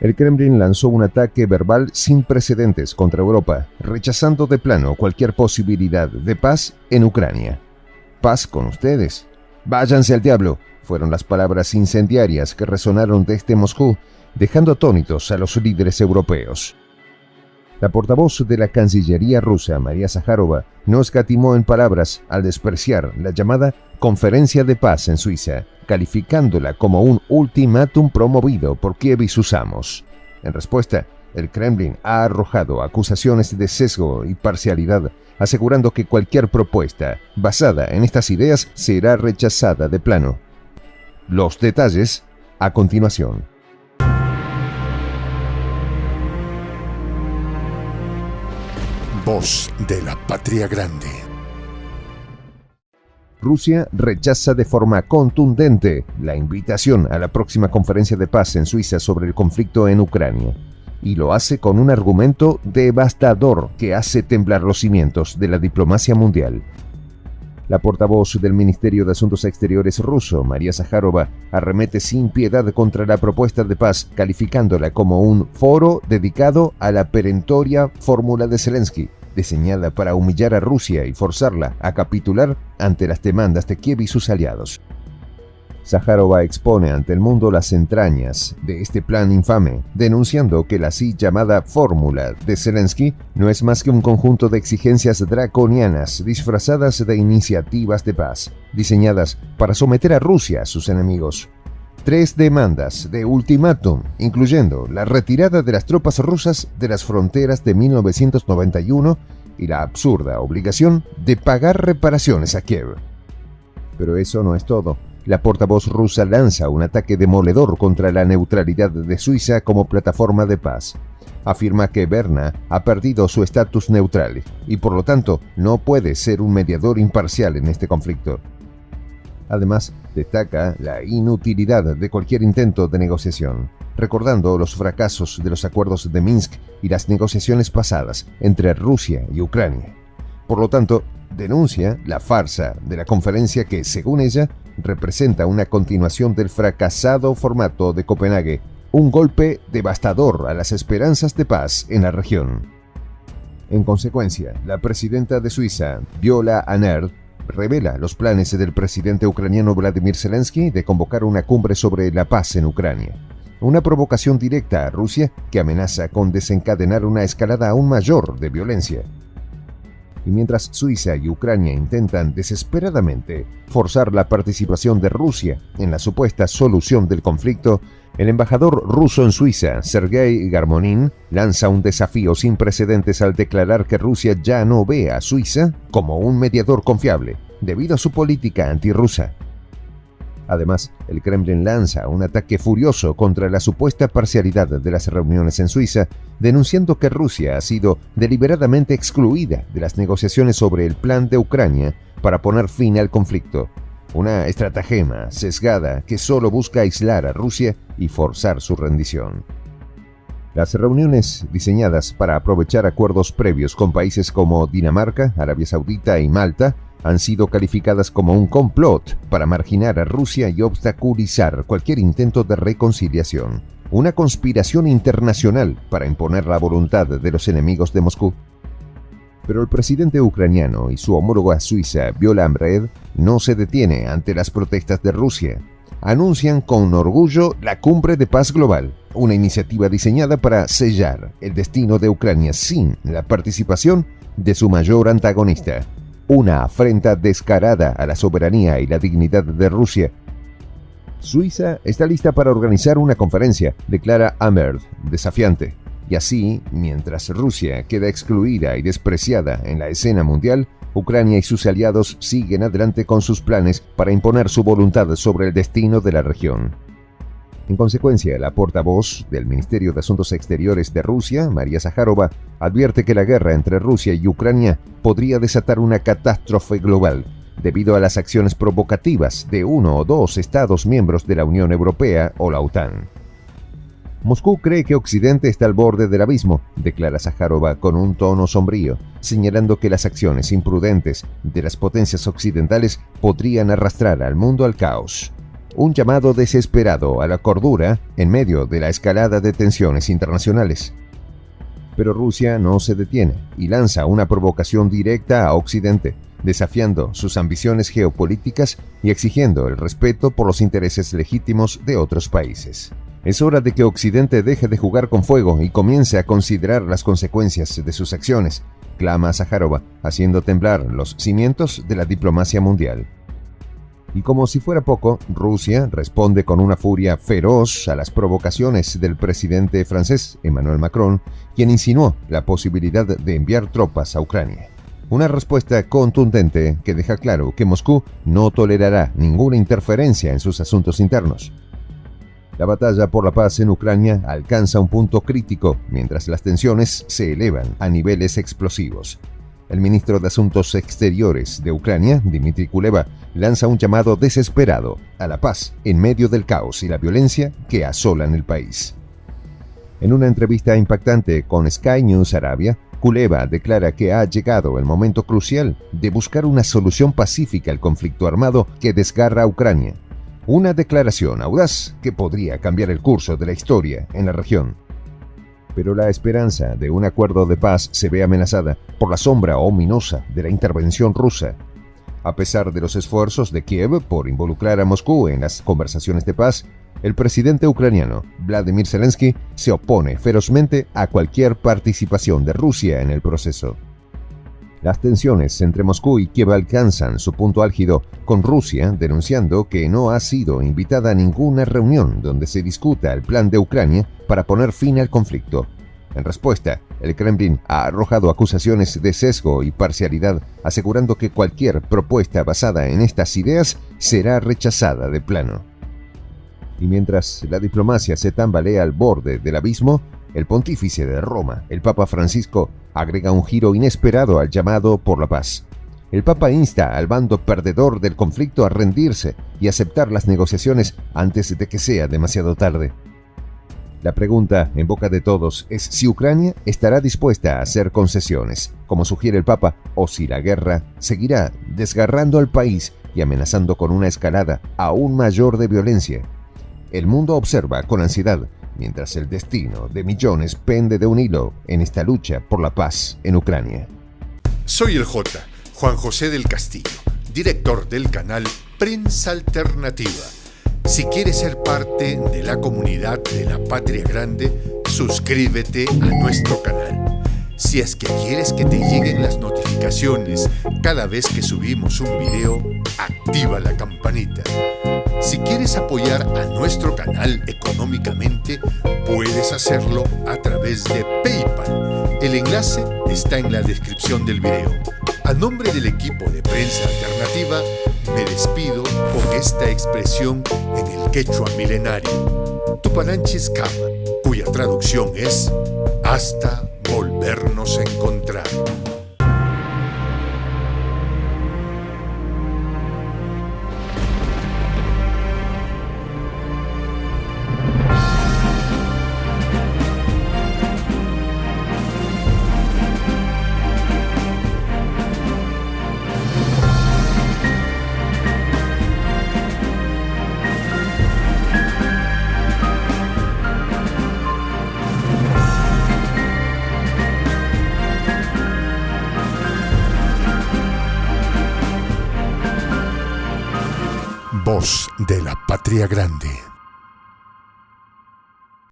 El Kremlin lanzó un ataque verbal sin precedentes contra Europa, rechazando de plano cualquier posibilidad de paz en Ucrania. «Paz con ustedes. Váyanse al diablo», fueron las palabras incendiarias que resonaron desde Moscú, dejando atónitos a los líderes europeos. La portavoz de la Cancillería rusa, María Zaharova, no escatimó en palabras al despreciar la llamada Conferencia de Paz en Suiza, calificándola como un ultimátum promovido por Kiev y sus amos. En respuesta, el Kremlin ha arrojado acusaciones de sesgo y parcialidad, asegurando que cualquier propuesta basada en estas ideas será rechazada de plano. Los detalles a continuación. Voz de la Patria Grande. Rusia rechaza de forma contundente la invitación a la próxima conferencia de paz en Suiza sobre el conflicto en Ucrania, y lo hace con un argumento devastador que hace temblar los cimientos de la diplomacia mundial. La portavoz del Ministerio de Asuntos Exteriores ruso, María Zaharova, arremete sin piedad contra la propuesta de paz, calificándola como un foro dedicado a la perentoria fórmula de Zelensky, diseñada para humillar a Rusia y forzarla a capitular ante las demandas de Kiev y sus aliados. Zaharova expone ante el mundo las entrañas de este plan infame, denunciando que la así llamada fórmula de Zelensky no es más que un conjunto de exigencias draconianas disfrazadas de iniciativas de paz, diseñadas para someter a Rusia a sus enemigos. 3 demandas de ultimátum, incluyendo la retirada de las tropas rusas de las fronteras de 1991 y la absurda obligación de pagar reparaciones a Kiev. Pero eso no es todo. La portavoz rusa lanza un ataque demoledor contra la neutralidad de Suiza como plataforma de paz. Afirma que Berna ha perdido su estatus neutral y por lo tanto no puede ser un mediador imparcial en este conflicto. Además, destaca la inutilidad de cualquier intento de negociación, recordando los fracasos de los acuerdos de Minsk y las negociaciones pasadas entre Rusia y Ucrania. Por lo tanto, denuncia la farsa de la conferencia que, según ella, representa una continuación del fracasado formato de Copenhague, un golpe devastador a las esperanzas de paz en la región. En consecuencia, la presidenta de Suiza, Viola Amherd, revela los planes del presidente ucraniano Vladimir Zelensky de convocar una cumbre sobre la paz en Ucrania. Una provocación directa a Rusia que amenaza con desencadenar una escalada aún mayor de violencia. Y mientras Suiza y Ucrania intentan desesperadamente forzar la participación de Rusia en la supuesta solución del conflicto, el embajador ruso en Suiza, Sergei Garmonin, lanza un desafío sin precedentes al declarar que Rusia ya no ve a Suiza como un mediador confiable, debido a su política antirrusa. Además, el Kremlin lanza un ataque furioso contra la supuesta parcialidad de las reuniones en Suiza, denunciando que Rusia ha sido deliberadamente excluida de las negociaciones sobre el plan de Ucrania para poner fin al conflicto. Una estratagema sesgada que solo busca aislar a Rusia y forzar su rendición. Las reuniones diseñadas para aprovechar acuerdos previos con países como Dinamarca, Arabia Saudita y Malta han sido calificadas como un complot para marginar a Rusia y obstaculizar cualquier intento de reconciliación. Una conspiración internacional para imponer la voluntad de los enemigos de Moscú. Pero el presidente ucraniano y su homóloga suiza, Viola Amherd, no se detiene ante las protestas de Rusia. Anuncian con orgullo la Cumbre de Paz Global, una iniciativa diseñada para sellar el destino de Ucrania sin la participación de su mayor antagonista. Una afrenta descarada a la soberanía y la dignidad de Rusia. Suiza está lista para organizar una conferencia, declara Amherd, desafiante. Y así, mientras Rusia queda excluida y despreciada en la escena mundial, Ucrania y sus aliados siguen adelante con sus planes para imponer su voluntad sobre el destino de la región. En consecuencia, la portavoz del Ministerio de Asuntos Exteriores de Rusia, María Zaharova, advierte que la guerra entre Rusia y Ucrania podría desatar una catástrofe global, debido a las acciones provocativas de uno o dos Estados miembros de la Unión Europea o la OTAN. Moscú cree que Occidente está al borde del abismo, declara Zaharova con un tono sombrío, señalando que las acciones imprudentes de las potencias occidentales podrían arrastrar al mundo al caos. un llamado desesperado a la cordura en medio de la escalada de tensiones internacionales. Pero Rusia no se detiene y lanza una provocación directa a Occidente, desafiando sus ambiciones geopolíticas y exigiendo el respeto por los intereses legítimos de otros países. Es hora de que Occidente deje de jugar con fuego y comience a considerar las consecuencias de sus acciones, clama Zaharova, haciendo temblar los cimientos de la diplomacia mundial. Y como si fuera poco, Rusia responde con una furia feroz a las provocaciones del presidente francés, Emmanuel Macron, quien insinuó la posibilidad de enviar tropas a Ucrania. Una respuesta contundente que deja claro que Moscú no tolerará ninguna interferencia en sus asuntos internos. La batalla por la paz en Ucrania alcanza un punto crítico mientras las tensiones se elevan a niveles explosivos. El ministro de Asuntos Exteriores de Ucrania, Dmitry Kuleba, lanza un llamado desesperado a la paz en medio del caos y la violencia que asolan el país. En una entrevista impactante con Sky News Arabia, Kuleba declara que ha llegado el momento crucial de buscar una solución pacífica al conflicto armado que desgarra a Ucrania. Una declaración audaz que podría cambiar el curso de la historia en la región. Pero la esperanza de un acuerdo de paz se ve amenazada por la sombra ominosa de la intervención rusa. A pesar de los esfuerzos de Kiev por involucrar a Moscú en las conversaciones de paz, el presidente ucraniano, Vladimir Zelensky, se opone ferozmente a cualquier participación de Rusia en el proceso. Las tensiones entre Moscú y Kiev alcanzan su punto álgido, con Rusia denunciando que no ha sido invitada a ninguna reunión donde se discuta el plan de Ucrania para poner fin al conflicto. En respuesta, el Kremlin ha arrojado acusaciones de sesgo y parcialidad, asegurando que cualquier propuesta basada en estas ideas será rechazada de plano. Y mientras la diplomacia se tambalea al borde del abismo, el pontífice de Roma, el Papa Francisco, agrega un giro inesperado al llamado por la paz. El Papa insta al bando perdedor del conflicto a rendirse y aceptar las negociaciones antes de que sea demasiado tarde. La pregunta en boca de todos es si Ucrania estará dispuesta a hacer concesiones, como sugiere el Papa, o si la guerra seguirá desgarrando al país y amenazando con una escalada aún mayor de violencia. El mundo observa con ansiedad, mientras el destino de millones pende de un hilo en esta lucha por la paz en Ucrania. Soy el J, Juan José del Castillo, director del canal Prensa Alternativa. Si quieres ser parte de la comunidad de la Patria Grande, suscríbete a nuestro canal. Si es que quieres que te lleguen las notificaciones cada vez que subimos un video, activa la campanita. Si quieres apoyar a nuestro canal económicamente, puedes hacerlo a través de PayPal. El enlace está en la descripción del video. A nombre del equipo de Prensa Alternativa, me despido con esta expresión en el quechua milenario, Tupananchis Kama, cuya traducción es hasta volvernos a encontrar. Voz de la Patria Grande.